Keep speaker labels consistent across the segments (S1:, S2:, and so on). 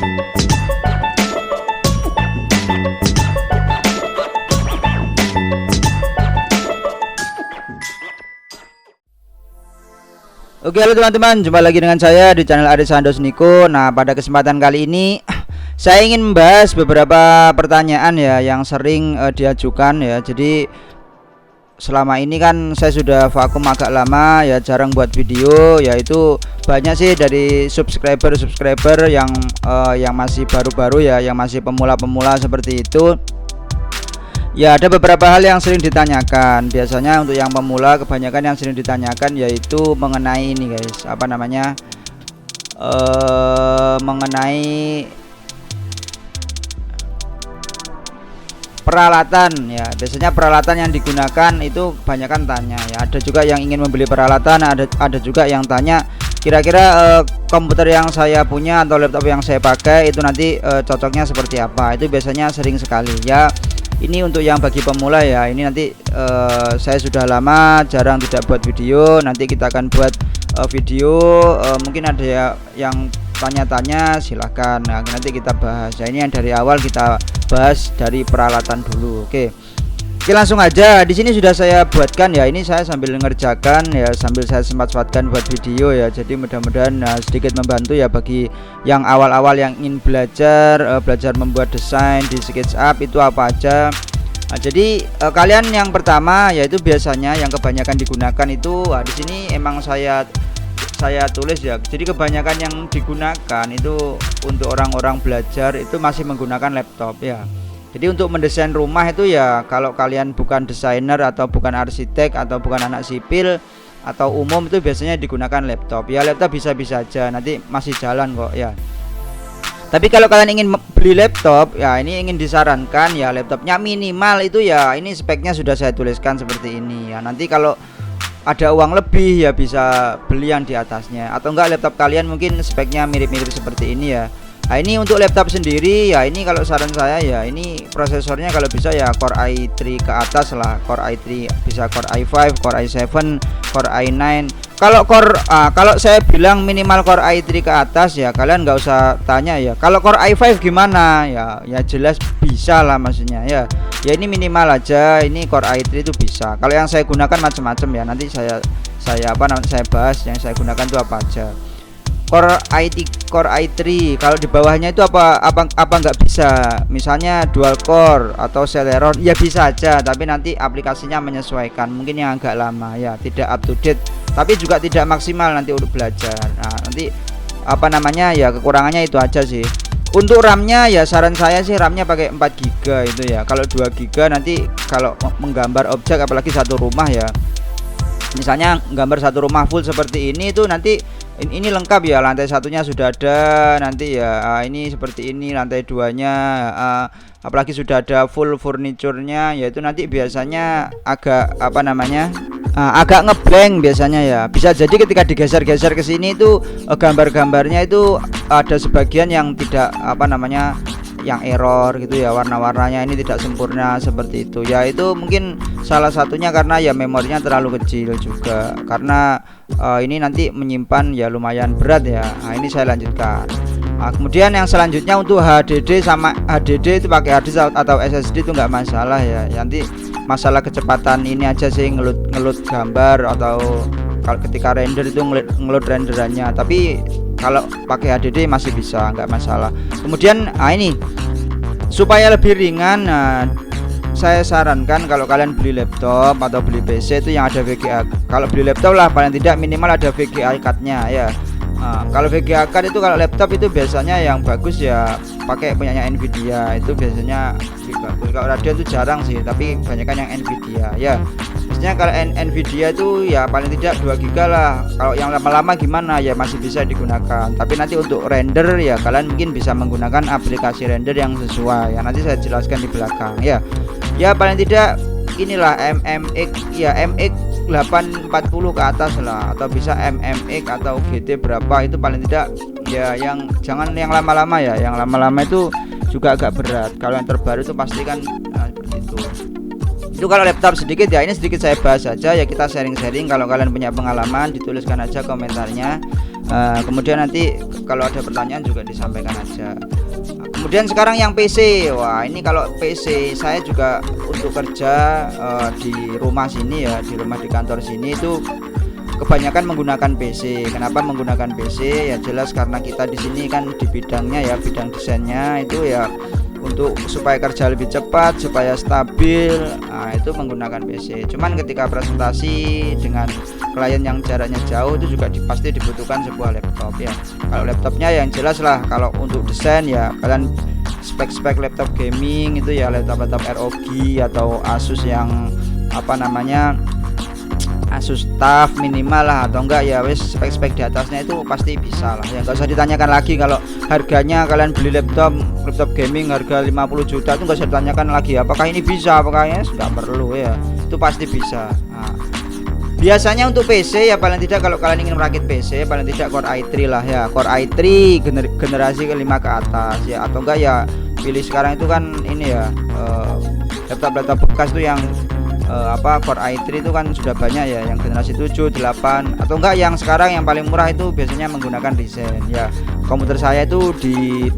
S1: Oke, halo teman-teman, jumpa lagi dengan saya di channel Aris Sandos Niko. Nah, pada kesempatan kali ini saya ingin membahas beberapa pertanyaan ya yang sering diajukan ya. Jadi selama ini kan saya sudah vakum agak lama ya, jarang buat video, yaitu banyak sih dari subscriber yang masih baru-baru ya, yang masih pemula-pemula seperti itu. Ya, ada beberapa hal yang sering ditanyakan. Biasanya untuk yang pemula kebanyakan yang sering ditanyakan yaitu mengenai ini guys, apa namanya, mengenai peralatan ya. Biasanya peralatan yang digunakan itu kebanyakan tanya ya. Ada juga yang ingin membeli peralatan, ada juga yang tanya kira-kira komputer yang saya punya atau laptop yang saya pakai itu nanti cocoknya seperti apa. Itu biasanya sering sekali ya. Ini untuk yang bagi pemula ya. Ini nanti saya sudah lama jarang tidak buat video. Nanti kita akan buat video. Mungkin ada ya yang tanya-tanya, silahkan. Nah, nanti kita bahas ya. Ini yang dari awal kita bahas dari peralatan dulu. Oke, langsung aja. Di sini sudah saya buatkan ya. Ini saya sambil ngerjakan ya, sambil saya sempat-sempatkan buat video ya. Jadi mudah-mudahan sedikit membantu ya bagi yang awal-awal yang ingin belajar membuat desain di SketchUp itu apa aja. Nah, jadi kalian yang pertama yaitu biasanya yang kebanyakan digunakan itu di sini emang saya tulis ya. Jadi kebanyakan yang digunakan itu untuk orang-orang belajar itu masih menggunakan laptop ya. Jadi untuk mendesain rumah itu ya, kalau kalian bukan desainer atau bukan arsitek atau bukan anak sipil atau umum, itu biasanya digunakan laptop. Ya laptop bisa-bisa aja, nanti masih jalan kok ya. Tapi kalau kalian ingin beli laptop ya, ini ingin disarankan ya laptopnya minimal itu ya, ini speknya sudah saya tuliskan seperti ini ya. Nanti kalau ada uang lebih ya bisa beli yang di atasnya, atau enggak laptop kalian mungkin speknya mirip-mirip seperti ini ya. Nah, ini untuk laptop sendiri ya, ini kalau saran saya ya, ini prosesornya kalau bisa ya Core i3 ke atas lah. Core i3 bisa Core i5, Core i7, Core i9. Kalau saya bilang minimal Core i3 ke atas ya, kalian nggak usah tanya ya. Kalau Core i5 gimana ya jelas bisa lah maksudnya ya. Ya ini minimal aja, ini Core i3 itu bisa. Kalau yang saya gunakan macam-macam ya, nanti saya bahas yang saya gunakan itu apa aja. Core i3 kalau di bawahnya itu apa nggak bisa, misalnya dual core atau Celeron ya bisa aja, tapi nanti aplikasinya menyesuaikan, mungkin yang agak lama ya, tidak up to date tapi juga tidak maksimal nanti untuk belajar. Nah, nanti apa namanya ya, kekurangannya itu aja sih. Untuk RAM-nya ya saran saya sih RAM-nya pakai 4 GB itu ya. Kalau 2 GB nanti kalau menggambar objek apalagi satu rumah ya, misalnya gambar satu rumah full seperti ini itu nanti ini lengkap ya, lantai satunya sudah ada nanti ya, ini seperti ini lantai duanya, apalagi sudah ada full furniturnya, yaitu nanti biasanya agak apa namanya, agak ngeblank biasanya ya. Bisa jadi ketika digeser-geser ke sini itu gambar-gambarnya itu ada sebagian yang tidak apa namanya, yang error gitu ya, warna-warnanya ini tidak sempurna seperti itu ya. Itu mungkin salah satunya karena ya memorinya terlalu kecil juga, karena ini nanti menyimpan ya lumayan berat ya. Nah, ini saya lanjutkan. Kemudian yang selanjutnya untuk HDD sama HDD itu pakai hard disk atau SSD itu nggak masalah ya. Nanti masalah kecepatan ini aja sih, ngelut gambar atau kalau ketika render itu ngelut renderannya. Tapi kalau pakai HDD masih bisa, nggak masalah. Kemudian ini supaya lebih ringan, saya sarankan kalau kalian beli laptop atau beli PC itu yang ada VGA. Kalau beli laptop lah paling tidak minimal ada VGA card-nya ya. Kalau VGA card itu kalau laptop itu biasanya yang bagus ya pakai punyanya Nvidia, itu biasanya lebih bagus. Kalau Radeon itu jarang sih, tapi kebanyakan yang Nvidia ya. Biasanya kalau Nvidia itu ya paling tidak 2 GB lah. Kalau yang lama-lama gimana ya masih bisa digunakan. Tapi nanti untuk render ya kalian mungkin bisa menggunakan aplikasi render yang sesuai ya. Nanti saya jelaskan di belakang ya. Ya paling tidak inilah MX ya, MX 840 ke atas lah, atau bisa MMX atau GT berapa, itu paling tidak ya. Yang jangan yang lama-lama ya, yang lama-lama itu juga agak berat. Kalau yang terbaru itu pasti kan seperti itu. Itu kalau laptop sedikit ya, ini sedikit saya bahas saja ya, kita sharing-sharing. Kalau kalian punya pengalaman dituliskan aja komentarnya. Kemudian nanti kalau ada pertanyaan juga disampaikan aja. Kemudian sekarang yang PC, wah ini kalau PC saya juga untuk kerja di rumah sini ya, di rumah di kantor sini itu kebanyakan menggunakan PC. Kenapa menggunakan PC? Ya jelas karena kita di sini kan di bidangnya ya, bidang desainnya itu ya untuk supaya kerja lebih cepat, supaya stabil, nah itu menggunakan PC. Cuman ketika presentasi dengan klien yang jaraknya jauh itu juga pasti dibutuhkan sebuah laptop ya. Kalau laptopnya yang jelas lah, kalau untuk desain ya kalian spek-spek laptop gaming itu ya laptop ROG atau Asus yang apa namanya, Asus TUF minimal lah, atau enggak ya wes spek-spek di atasnya itu pasti bisa lah ya, nggak usah ditanyakan lagi. Kalau harganya kalian beli laptop gaming harga 50 juta itu nggak usah ditanyakan lagi apakah ini bisa, apakah ini nggak perlu ya, itu pasti bisa. Nah, biasanya untuk PC ya paling tidak kalau kalian ingin merakit PC paling tidak Core i3 lah ya, Core i3 generasi ke-5 ke atas ya, atau enggak ya pilih sekarang itu kan ini ya laptop bekas itu yang Core i3 itu kan sudah banyak ya, yang generasi 7, 8, atau enggak yang sekarang yang paling murah itu biasanya menggunakan Ryzen ya. Komputer saya itu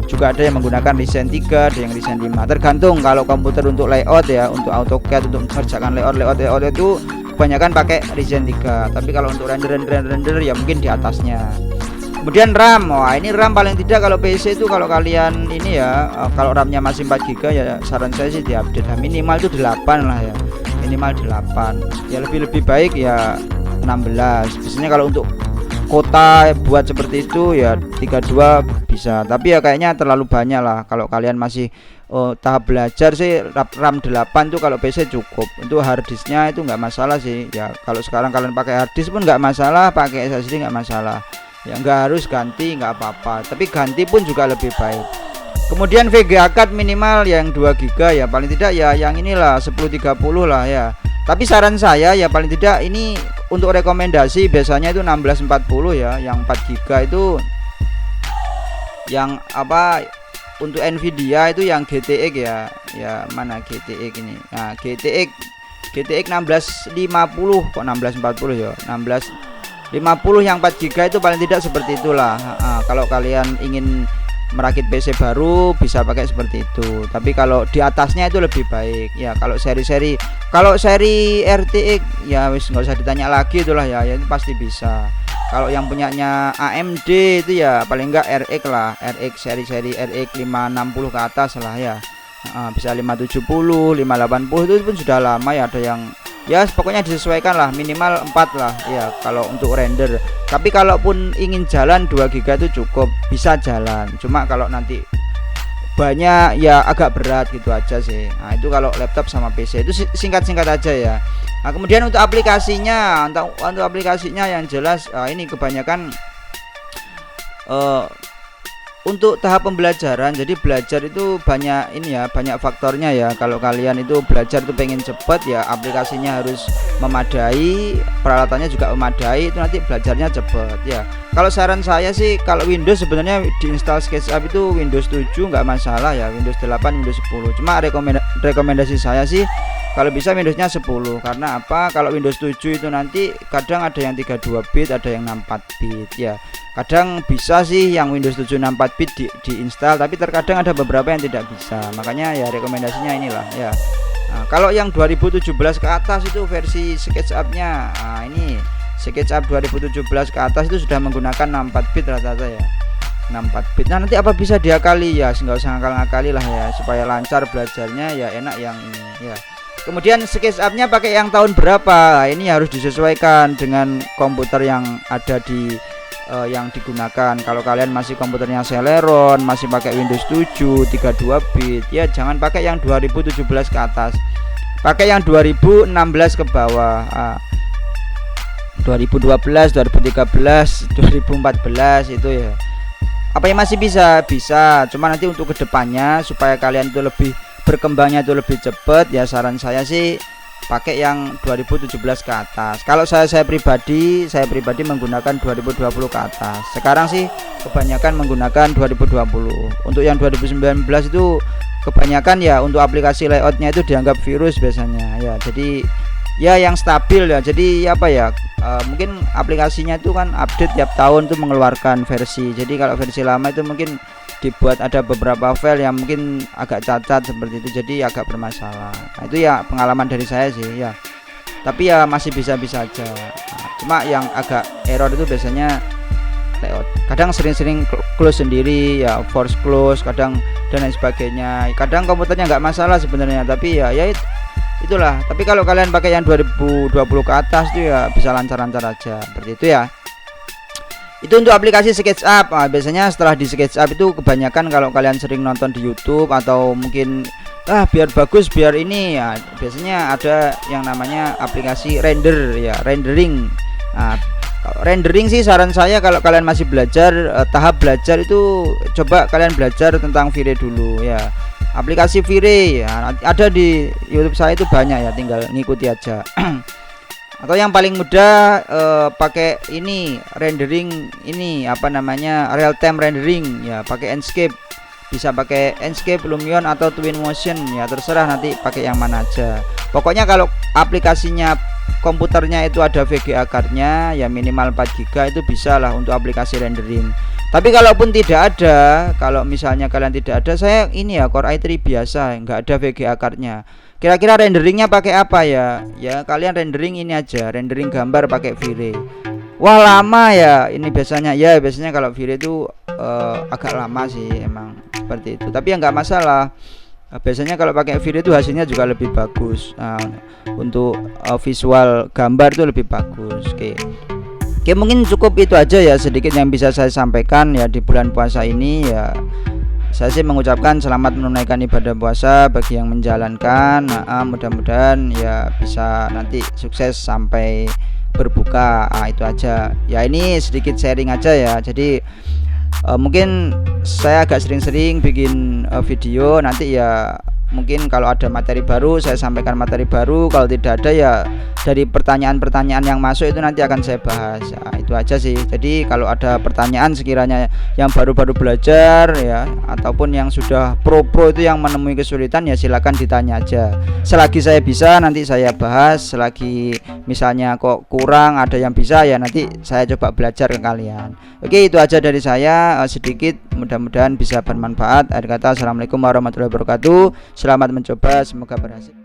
S1: juga ada yang menggunakan Ryzen 3, ada yang Ryzen 5, tergantung. Kalau komputer untuk layout ya, untuk AutoCAD, untuk mengerjakan layout itu kebanyakan pakai Ryzen 3, tapi kalau untuk render ya mungkin di atasnya. Kemudian RAM, wah ini RAM paling tidak kalau PC itu kalau kalian ini ya, kalau RAM-nya masih 4 GB ya saran saya sih diupdate minimal itu 8 lah ya, minimal 8 ya, lebih baik ya 16. Biasanya kalau untuk kota buat seperti itu ya 32 bisa, tapi ya kayaknya terlalu banyak lah. Kalau kalian masih tahap belajar sih RAM 8 tuh kalau PC cukup. Untuk harddisknya itu nggak masalah sih ya, kalau sekarang kalian pakai harddisk pun nggak masalah, pakai SSD nggak masalah ya, nggak harus ganti nggak apa-apa, tapi ganti pun juga lebih baik. Kemudian VGA card minimal yang 2 GB ya, paling tidak ya yang inilah 1030 lah ya. Tapi saran saya ya paling tidak ini untuk rekomendasi biasanya itu 1640 ya, yang 4 GB itu yang apa untuk Nvidia itu yang GTX ya. Ya mana GTX ini? Nah, GTX 1650 kok 1640 ya. 1650 yang 4 GB itu paling tidak seperti itulah. Kalau kalian ingin merakit PC baru bisa pakai seperti itu, tapi kalau di atasnya itu lebih baik ya. Kalau seri RTX ya wis nggak usah ditanya lagi itulah ya, itu pasti bisa. Kalau yang punyanya AMD itu ya paling enggak RX lah, RX seri RX 560 ke atas lah ya. Bisa 570, 580 itu pun sudah lama ya, ada yang ya pokoknya disesuaikan lah, minimal 4 lah ya kalau untuk render. Tapi kalaupun ingin jalan 2 GB itu cukup, bisa jalan. Cuma kalau nanti banyak ya agak berat gitu aja sih. Nah itu kalau laptop sama PC itu singkat-singkat aja ya. Nah kemudian untuk aplikasinya, yang jelas ini kebanyakan untuk tahap pembelajaran. Jadi belajar itu banyak ini ya, banyak faktornya ya. Kalau kalian itu belajar itu pengen cepet ya, aplikasinya harus memadai, peralatannya juga memadai, itu nanti belajarnya cepet ya. Kalau saran saya sih kalau Windows sebenarnya diinstal SketchUp itu Windows 7 nggak masalah ya, Windows 8, Windows 10. Cuma rekomendasi saya sih kalau bisa Windowsnya 10. Karena apa? Kalau Windows 7 itu nanti kadang ada yang 32 bit, ada yang 64 bit ya. Kadang bisa sih yang Windows 7 64 bit diinstal, tapi terkadang ada beberapa yang tidak bisa. Makanya ya rekomendasinya inilah ya. Nah, kalau yang 2017 ke atas itu versi SketchUp-nya, nah ini SketchUp 2017 ke atas itu sudah menggunakan 64 bit rata-rata ya, 64 bit. Nah nanti apa bisa diakali ya, nggak usah ngakal-ngakali lah ya, supaya lancar belajarnya ya enak yang ini ya. Kemudian SketchUp-nya pakai yang tahun berapa, nah, ini harus disesuaikan dengan komputer yang ada di yang digunakan. Kalau kalian masih komputernya Celeron, masih pakai Windows 7 32 bit ya, jangan pakai yang 2017 ke atas, pakai yang 2016 ke bawah. 2012, 2013, 2014 itu ya. Apa yang masih bisa? Bisa. Cuma nanti untuk kedepannya supaya kalian itu lebih berkembangnya itu lebih cepat ya, saran saya sih pakai yang 2017 ke atas. Kalau saya pribadi menggunakan 2020 ke atas. Sekarang sih kebanyakan menggunakan 2020. Untuk yang 2019 itu kebanyakan ya untuk aplikasi layoutnya itu dianggap virus biasanya ya. Jadi ya yang stabil ya. Jadi apa ya, mungkin aplikasinya itu kan update tiap tahun tuh mengeluarkan versi. Jadi kalau versi lama itu mungkin dibuat ada beberapa file yang mungkin agak cacat seperti itu, jadi agak bermasalah. Nah, itu ya pengalaman dari saya sih ya, tapi ya masih bisa-bisa aja. Nah, cuma yang agak error itu biasanya layout, kadang sering-sering close sendiri ya, force close kadang dan lain sebagainya. Kadang komputernya nggak masalah sebenarnya, tapi ya itulah. Tapi kalau kalian pakai yang 2020 ke atas itu ya bisa lancar-lancar aja seperti itu ya. Itu untuk aplikasi SketchUp. Nah, biasanya setelah di SketchUp itu kebanyakan kalau kalian sering nonton di YouTube atau mungkin biar bagus biar ini ya, biasanya ada yang namanya aplikasi render ya, rendering. Nah, kalau rendering sih saran saya kalau kalian masih belajar, tahap belajar itu coba kalian belajar tentang V-Ray dulu ya. Aplikasi V-Ray ya, ada di YouTube saya itu banyak ya, tinggal ngikuti aja. Atau yang paling mudah pakai ini rendering, ini apa namanya, real time rendering ya, pakai Enscape. Bisa pakai Enscape, Lumion atau Twinmotion ya, terserah nanti pakai yang mana aja. Pokoknya kalau aplikasinya komputernya itu ada VGA cardnya ya, minimal 4 GB itu bisa lah untuk aplikasi rendering. Tapi kalaupun tidak ada, kalau misalnya kalian tidak ada, saya ini ya Core i3 biasa, nggak ada VGA cardnya. Kira-kira renderingnya pakai apa ya? Ya kalian rendering ini aja, rendering gambar pakai V-Ray. Wah lama ya ini biasanya. Ya biasanya kalau V-Ray itu agak lama sih emang seperti itu. Tapi ya nggak masalah. Biasanya kalau pakai V-Ray itu hasilnya juga lebih bagus. Nah, untuk visual gambar itu lebih bagus. Oke, mungkin cukup itu aja ya sedikit yang bisa saya sampaikan ya di bulan puasa ini ya. Saya sih mengucapkan selamat menunaikan ibadah puasa bagi yang menjalankan. Nah, mudah-mudahan ya bisa nanti sukses sampai berbuka. Itu aja ya, ini sedikit sharing aja ya. Jadi mungkin saya agak sering-sering bikin video, nanti ya mungkin kalau ada materi baru saya sampaikan materi baru, kalau tidak ada ya dari pertanyaan-pertanyaan yang masuk itu nanti akan saya bahas. Itu aja sih. Jadi kalau ada pertanyaan sekiranya yang baru-baru belajar ya, ataupun yang sudah pro itu yang menemui kesulitan ya silakan ditanya aja. Selagi saya bisa nanti saya bahas, selagi misalnya kok kurang ada yang bisa ya nanti saya coba belajar ke kalian. Oke, itu aja dari saya sedikit, mudah-mudahan bisa bermanfaat. Akhir kata, assalamualaikum warahmatullahi wabarakatuh. Selamat mencoba, semoga berhasil.